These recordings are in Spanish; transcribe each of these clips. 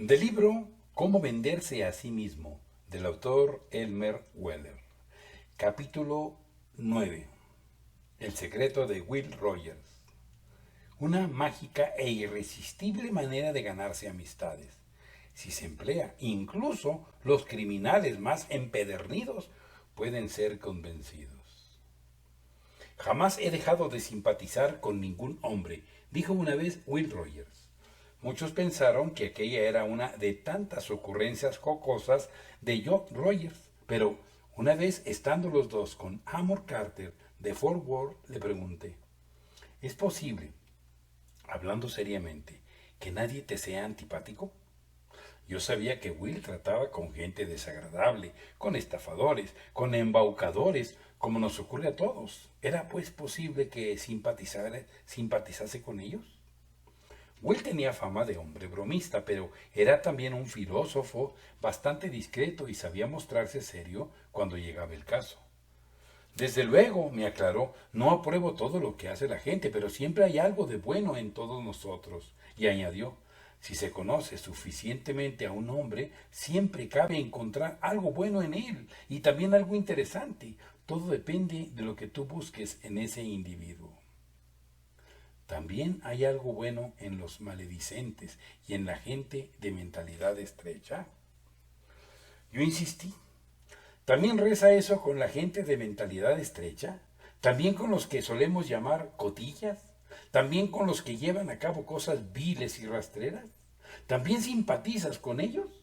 Del libro Cómo venderse a sí mismo, del autor Elmer Weller. Capítulo 9. El secreto de Will Rogers. Una mágica e irresistible manera de ganarse amistades. Si se emplea, incluso los criminales más empedernidos pueden ser convencidos. Jamás he dejado de simpatizar con ningún hombre, dijo una vez Will Rogers. Muchos pensaron que aquella era una de tantas ocurrencias jocosas de Joe Rogers, pero una vez estando los dos con Amor Carter de Fort Worth, le pregunté, ¿es posible, hablando seriamente, que nadie te sea antipático? Yo sabía que Will trataba con gente desagradable, con estafadores, con embaucadores, como nos ocurre a todos. ¿Era pues posible que simpatizase con ellos? Will tenía fama de hombre bromista, pero era también un filósofo bastante discreto y sabía mostrarse serio cuando llegaba el caso. Desde luego, me aclaró, no apruebo todo lo que hace la gente, pero siempre hay algo de bueno en todos nosotros. Y añadió, si se conoce suficientemente a un hombre, siempre cabe encontrar algo bueno en él y también algo interesante. Todo depende de lo que tú busques en ese individuo. También hay algo bueno en los maledicentes y en la gente de mentalidad estrecha. Yo insistí. ¿También reza eso con la gente de mentalidad estrecha? ¿También con los que solemos llamar cotillas? ¿También con los que llevan a cabo cosas viles y rastreras? ¿También simpatizas con ellos?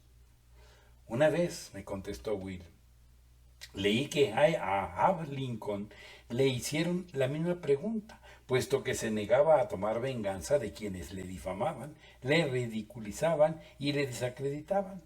Una vez, me contestó Will, leí que a Abe Lincoln le hicieron la misma pregunta, puesto que se negaba a tomar venganza de quienes le difamaban, le ridiculizaban y le desacreditaban.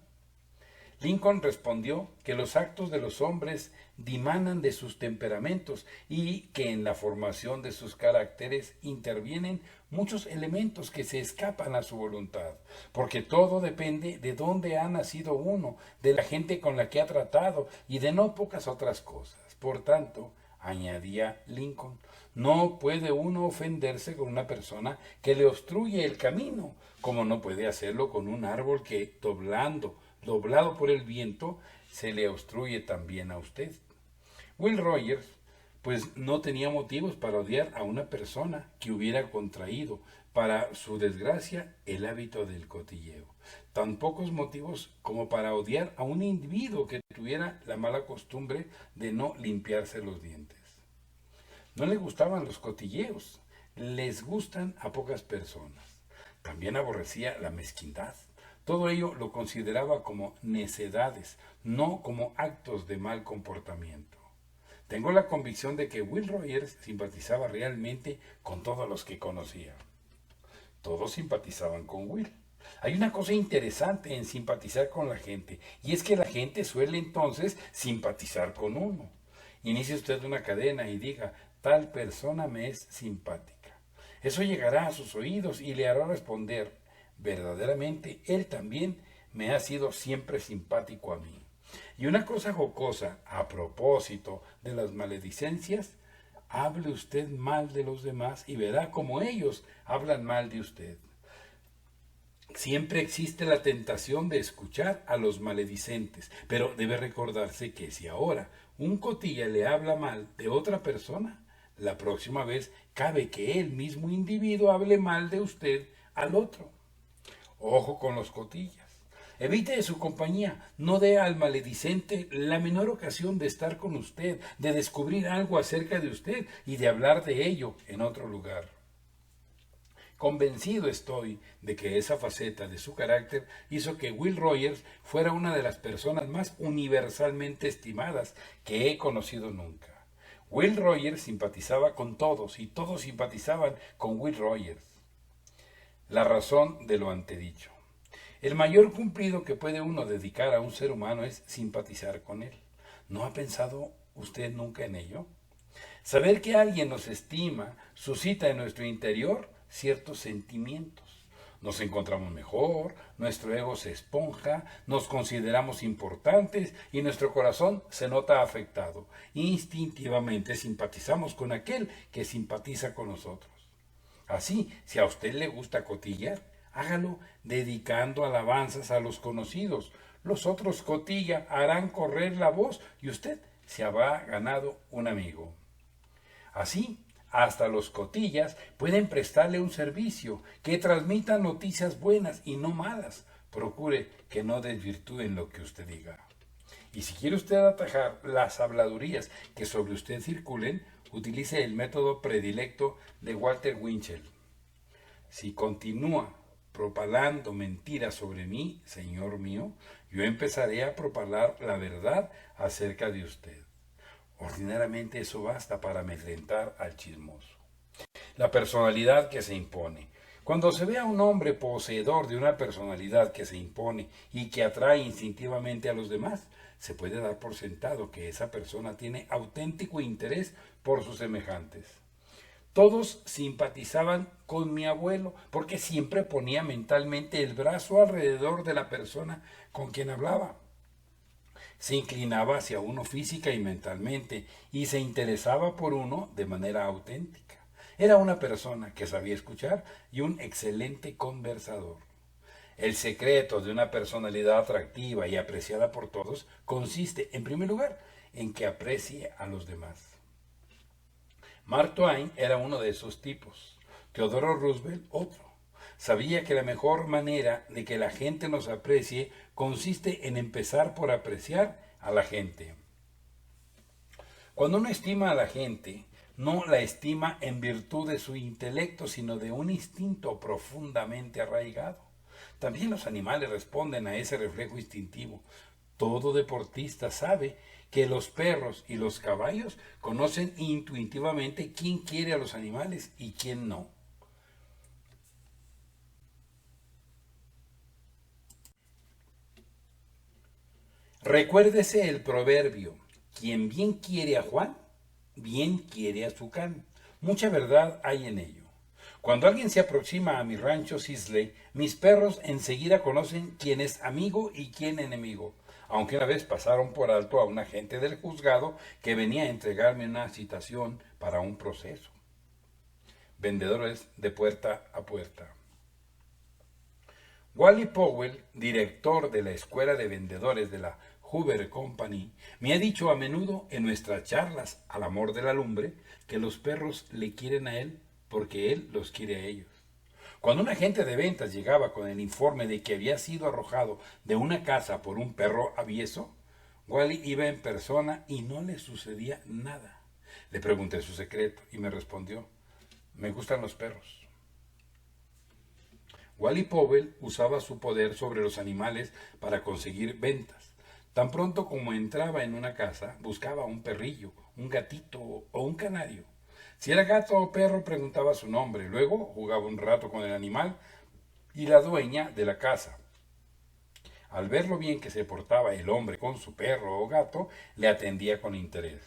Lincoln respondió que los actos de los hombres dimanan de sus temperamentos y que en la formación de sus caracteres intervienen muchos elementos que se escapan a su voluntad, porque todo depende de dónde ha nacido uno, de la gente con la que ha tratado y de no pocas otras cosas. Por tanto, añadía Lincoln, no puede uno ofenderse con una persona que le obstruye el camino, como no puede hacerlo con un árbol que, doblado por el viento, se le obstruye también a usted. Will Rogers, pues no tenía motivos para odiar a una persona que hubiera contraído, para su desgracia, el hábito del cotilleo. Tan pocos motivos como para odiar a un individuo que tuviera la mala costumbre de no limpiarse los dientes. No le gustaban los cotilleos, les gustan a pocas personas. También aborrecía la mezquindad. Todo ello lo consideraba como necedades, no como actos de mal comportamiento. Tengo la convicción de que Will Rogers simpatizaba realmente con todos los que conocía. Todos simpatizaban con Will. Hay una cosa interesante en simpatizar con la gente, y es que la gente suele entonces simpatizar con uno. Inicie usted una cadena y diga, tal persona me es simpática. Eso llegará a sus oídos y le hará responder, verdaderamente él también me ha sido siempre simpático a mí. Y una cosa jocosa, a propósito de las maledicencias, hable usted mal de los demás y verá cómo ellos hablan mal de usted. Siempre existe la tentación de escuchar a los maledicentes, pero debe recordarse que si ahora un cotilla le habla mal de otra persona, la próxima vez cabe que el mismo individuo hable mal de usted al otro. Ojo con los cotillas. Evite su compañía, no dé al maledicente la menor ocasión de estar con usted, de descubrir algo acerca de usted y de hablar de ello en otro lugar. Convencido estoy de que esa faceta de su carácter hizo que Will Rogers fuera una de las personas más universalmente estimadas que he conocido nunca. Will Rogers simpatizaba con todos y todos simpatizaban con Will Rogers. La razón de lo antedicho. El mayor cumplido que puede uno dedicar a un ser humano es simpatizar con él. ¿No ha pensado usted nunca en ello? Saber que alguien nos estima suscita en nuestro interior ciertos sentimientos. Nos encontramos mejor, nuestro ego se esponja, nos consideramos importantes y nuestro corazón se nota afectado. Instintivamente simpatizamos con aquel que simpatiza con nosotros. Así, si a usted le gusta cotillar, Hágalo dedicando alabanzas a los conocidos. Los otros cotilla harán correr la voz y usted se habrá ganado un amigo. Así, hasta los cotillas pueden prestarle un servicio, que transmitan noticias buenas y no malas. Procure que no desvirtúen lo que usted diga. Y si quiere usted atajar las habladurías que sobre usted circulen, utilice el método predilecto de Walter Winchell. Si continúa propalando mentiras sobre mí, señor mío, yo empezaré a propalar la verdad acerca de usted. Ordinariamente eso basta para amedrentar al chismoso. La personalidad que se impone. Cuando se ve a un hombre poseedor de una personalidad que se impone y que atrae instintivamente a los demás, se puede dar por sentado que esa persona tiene auténtico interés por sus semejantes. Todos simpatizaban con mi abuelo porque siempre ponía mentalmente el brazo alrededor de la persona con quien hablaba. Se inclinaba hacia uno física y mentalmente y se interesaba por uno de manera auténtica. Era una persona que sabía escuchar y un excelente conversador. El secreto de una personalidad atractiva y apreciada por todos consiste, en primer lugar, en que aprecie a los demás. Mark Twain era uno de esos tipos, Theodore Roosevelt otro. Sabía que la mejor manera de que la gente nos aprecie consiste en empezar por apreciar a la gente. Cuando uno estima a la gente, no la estima en virtud de su intelecto, sino de un instinto profundamente arraigado. También los animales responden a ese reflejo instintivo. Todo deportista sabe que los perros y los caballos conocen intuitivamente quién quiere a los animales y quién no. Recuérdese el proverbio: quien bien quiere a Juan, bien quiere a su can. Mucha verdad hay en ello. Cuando alguien se aproxima a mi rancho Sisley, mis perros enseguida conocen quién es amigo y quién enemigo, aunque una vez pasaron por alto a un agente del juzgado que venía a entregarme una citación para un proceso. Vendedores de puerta a puerta. Wally Powell, director de la Escuela de Vendedores de la Hoover Company, me ha dicho a menudo en nuestras charlas al amor de la lumbre que los perros le quieren a él porque él los quiere a ellos. Cuando un agente de ventas llegaba con el informe de que había sido arrojado de una casa por un perro avieso, Wally iba en persona y no le sucedía nada. Le pregunté su secreto y me respondió: me gustan los perros. Wally Powell usaba su poder sobre los animales para conseguir ventas. Tan pronto como entraba en una casa, buscaba un perrillo, un gatito o un canario. Si era gato o perro, preguntaba su nombre. Luego jugaba un rato con el animal y la dueña de la casa. Al ver lo bien que se portaba el hombre con su perro o gato, le atendía con interés.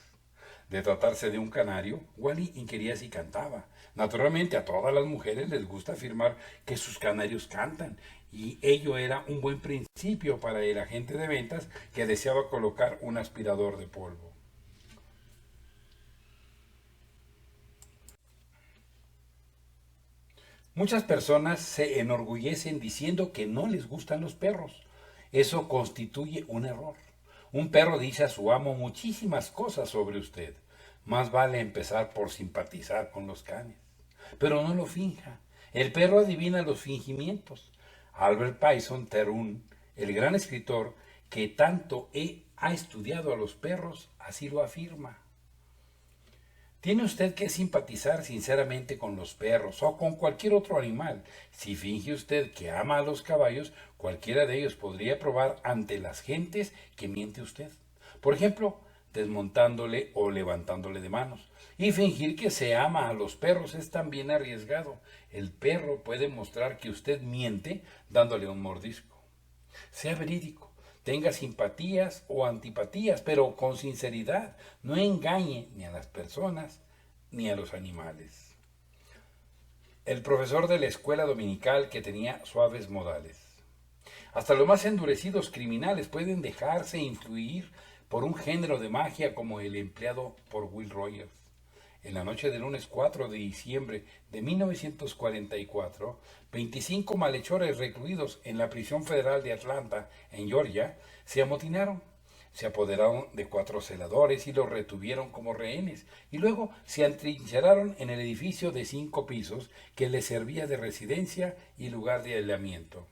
De tratarse de un canario, Wally inquiría si cantaba. Naturalmente a todas las mujeres les gusta afirmar que sus canarios cantan, y ello era un buen principio para el agente de ventas que deseaba colocar un aspirador de polvo. Muchas personas se enorgullecen diciendo que no les gustan los perros. Eso constituye un error. Un perro dice a su amo muchísimas cosas sobre usted. Más vale empezar por simpatizar con los canes. Pero no lo finja. El perro adivina los fingimientos. Albert Payson Terhune, el gran escritor que tanto ha estudiado a los perros, así lo afirma. Tiene usted que simpatizar sinceramente con los perros o con cualquier otro animal. Si finge usted que ama a los caballos, cualquiera de ellos podría probar ante las gentes que miente usted. Por ejemplo, desmontándole o levantándole de manos. Y fingir que se ama a los perros es también arriesgado. El perro puede mostrar que usted miente dándole un mordisco. Sea verídico. Tenga simpatías o antipatías, pero con sinceridad. No engañe ni a las personas ni a los animales. El profesor de la escuela dominical que tenía suaves modales. Hasta los más endurecidos criminales pueden dejarse influir por un género de magia como el empleado por Will Rogers. En la noche del lunes 4 de diciembre de 1944, 25 malhechores recluidos en la prisión federal de Atlanta, en Georgia, se amotinaron. Se apoderaron de 4 celadores y los retuvieron como rehenes, y luego se atrincheraron en el edificio de 5 pisos que les servía de residencia y lugar de aislamiento.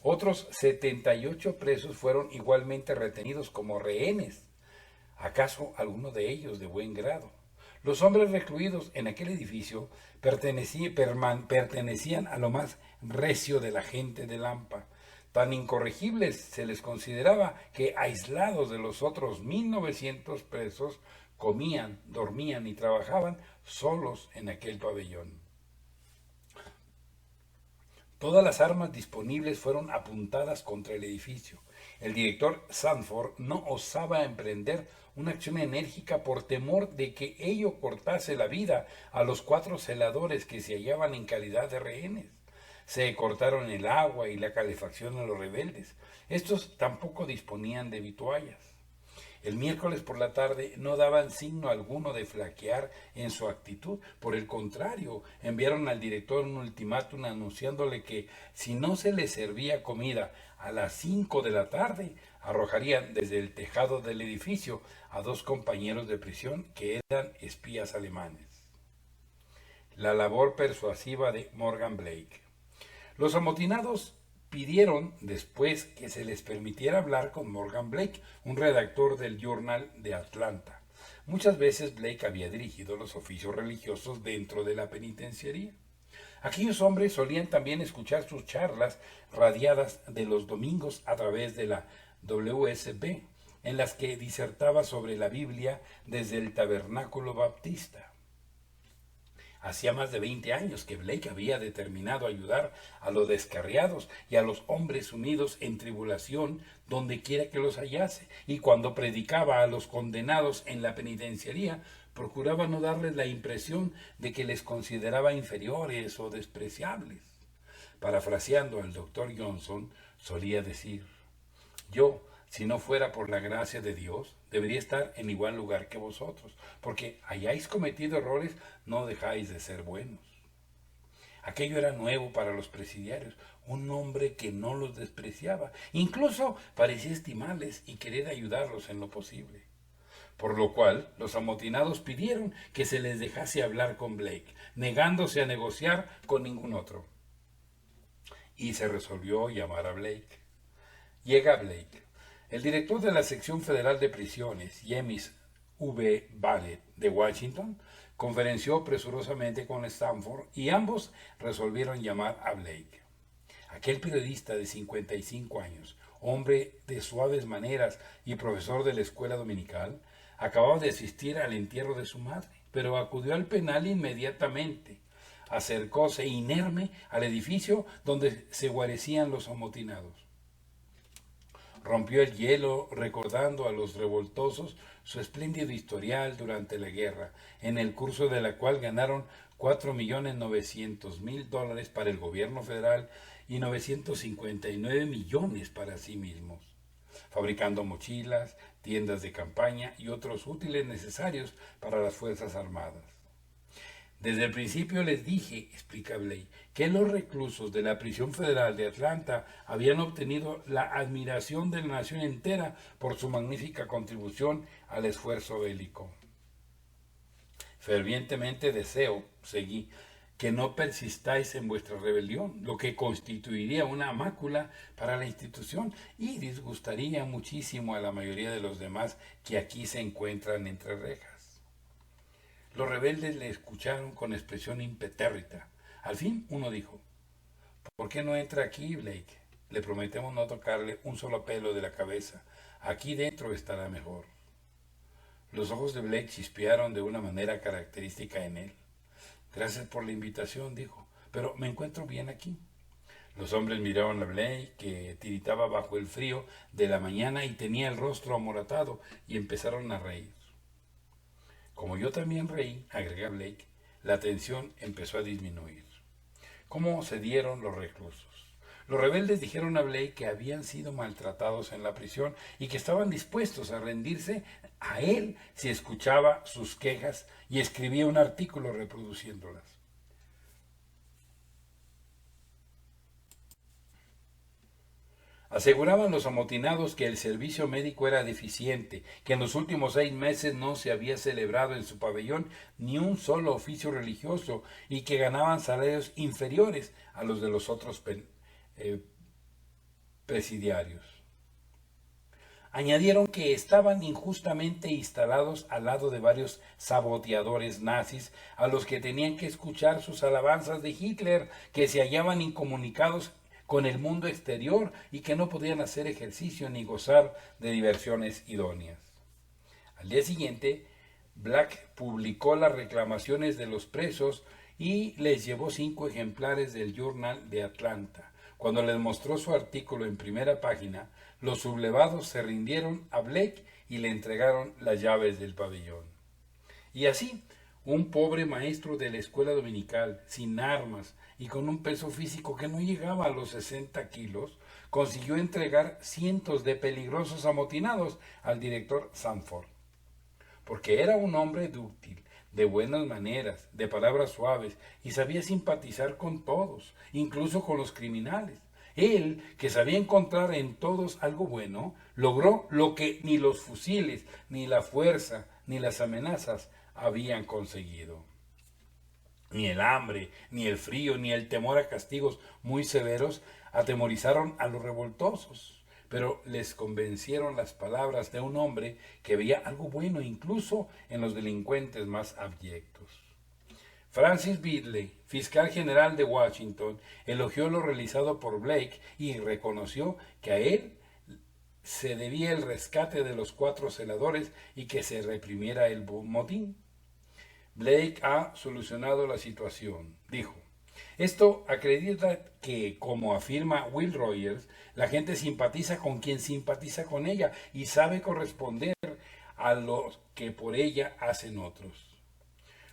Otros 78 presos fueron igualmente retenidos como rehenes, acaso alguno de ellos de buen grado. Los hombres recluidos en aquel edificio pertenecían a lo más recio de la gente de Lampa. Tan incorregibles se les consideraba que, aislados de los otros 1900 presos, comían, dormían y trabajaban solos en aquel pabellón. Todas las armas disponibles fueron apuntadas contra el edificio. El director Sanford no osaba emprender una acción enérgica por temor de que ello cortase la vida a los 4 celadores que se hallaban en calidad de rehenes. Se cortaron el agua y la calefacción a los rebeldes. Estos tampoco disponían de vituallas. El miércoles por la tarde no daban signo alguno de flaquear en su actitud. Por el contrario, enviaron al director un ultimátum anunciándole que si no se les servía comida a las 5 de la tarde, arrojarían desde el tejado del edificio a 2 compañeros de prisión que eran espías alemanes. La labor persuasiva de Morgan Blake. Los amotinados pidieron después que se les permitiera hablar con Morgan Blake, un redactor del Journal de Atlanta. Muchas veces Blake había dirigido los oficios religiosos dentro de la penitenciaría. Aquellos hombres solían también escuchar sus charlas radiadas de los domingos a través de la WSB, en las que disertaba sobre la Biblia desde el tabernáculo baptista. Hacía más de 20 años que Blake había determinado ayudar a los descarriados y a los hombres sumidos en tribulación donde quiera que los hallase, y cuando predicaba a los condenados en la penitenciaría, procuraba no darles la impresión de que les consideraba inferiores o despreciables. Parafraseando al doctor Johnson, solía decir: yo, si no fuera por la gracia de Dios, debería estar en igual lugar que vosotros, porque hayáis cometido errores, no dejáis de ser buenos. Aquello era nuevo para los presidiarios, un hombre que no los despreciaba, incluso parecía estimarles y querer ayudarlos en lo posible. Por lo cual, los amotinados pidieron que se les dejase hablar con Blake, negándose a negociar con ningún otro. Y se resolvió llamar a Blake. Llega Blake. El director de la sección federal de prisiones, James V. Barrett, de Washington, conferenció presurosamente con Stanford y ambos resolvieron llamar a Blake. Aquel periodista de 55 años, hombre de suaves maneras y profesor de la escuela dominical, acababa de asistir al entierro de su madre, pero acudió al penal inmediatamente. Acercóse inerme al edificio donde se guarecían los amotinados. Rompió el hielo recordando a los revoltosos su espléndido historial durante la guerra, en el curso de la cual ganaron $4.900.000 para el gobierno federal y 959 millones para sí mismos, fabricando mochilas, tiendas de campaña y otros útiles necesarios para las Fuerzas Armadas. Desde el principio les dije, explica Blake, que los reclusos de la prisión federal de Atlanta habían obtenido la admiración de la nación entera por su magnífica contribución al esfuerzo bélico. Fervientemente deseo, seguí, que no persistáis en vuestra rebelión, lo que constituiría una mácula para la institución y disgustaría muchísimo a la mayoría de los demás que aquí se encuentran entre rejas. Los rebeldes le escucharon con expresión impetérrita. Al fin uno dijo: ¿por qué no entra aquí, Blake? Le prometemos no tocarle un solo pelo de la cabeza. Aquí dentro estará mejor. Los ojos de Blake chispearon de una manera característica en él. Gracias por la invitación, dijo, pero me encuentro bien aquí. Los hombres miraron a Blake, que tiritaba bajo el frío de la mañana y tenía el rostro amoratado, y empezaron a reír. Como yo también reí, agrega Blake, la tensión empezó a disminuir. ¿Cómo se dieron los reclusos? Los rebeldes dijeron a Blake que habían sido maltratados en la prisión y que estaban dispuestos a rendirse a él si escuchaba sus quejas y escribía un artículo reproduciéndolas. Aseguraban los amotinados que el servicio médico era deficiente, que en los últimos 6 meses no se había celebrado en su pabellón ni un solo oficio religioso y que ganaban salarios inferiores a los de los otros presidiarios. Añadieron que estaban injustamente instalados al lado de varios saboteadores nazis a los que tenían que escuchar sus alabanzas de Hitler, que se hallaban incomunicados con el mundo exterior y que no podían hacer ejercicio ni gozar de diversiones idóneas. Al día siguiente, Black publicó las reclamaciones de los presos y les llevó 5 ejemplares del Journal de Atlanta. Cuando les mostró su artículo en primera página, los sublevados se rindieron a Blake y le entregaron las llaves del pabellón. Y así, un pobre maestro de la escuela dominical, sin armas y con un peso físico que no llegaba a los 60 kilos, consiguió entregar cientos de peligrosos amotinados al director Sanford. Porque era un hombre dúctil, de buenas maneras, de palabras suaves, y sabía simpatizar con todos, incluso con los criminales. Él, que sabía encontrar en todos algo bueno, logró lo que ni los fusiles, ni la fuerza, ni las amenazas habían conseguido. Ni el hambre, ni el frío, ni el temor a castigos muy severos atemorizaron a los revoltosos, pero les convencieron las palabras de un hombre que veía algo bueno incluso en los delincuentes más abyectos. Francis Bidley, fiscal general de Washington, elogió lo realizado por Blake y reconoció que a él se debía el rescate de los 4 celadores y que se reprimiera el motín. Blake ha solucionado la situación, dijo. Esto acredita que, como afirma Will Rogers, la gente simpatiza con quien simpatiza con ella y sabe corresponder a lo que por ella hacen otros.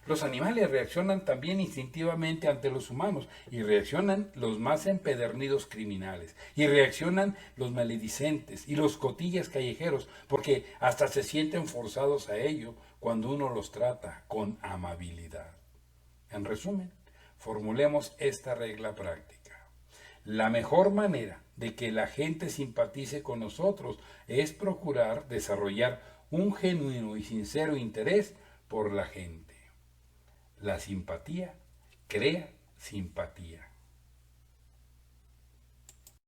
Los animales reaccionan también instintivamente ante los humanos, y reaccionan los más empedernidos criminales, y reaccionan los maledicentes y los cotillas callejeros, porque hasta se sienten forzados a ello cuando uno los trata con amabilidad. En resumen, formulemos esta regla práctica. La mejor manera de que la gente simpatice con nosotros es procurar desarrollar un genuino y sincero interés por la gente. La simpatía crea simpatía.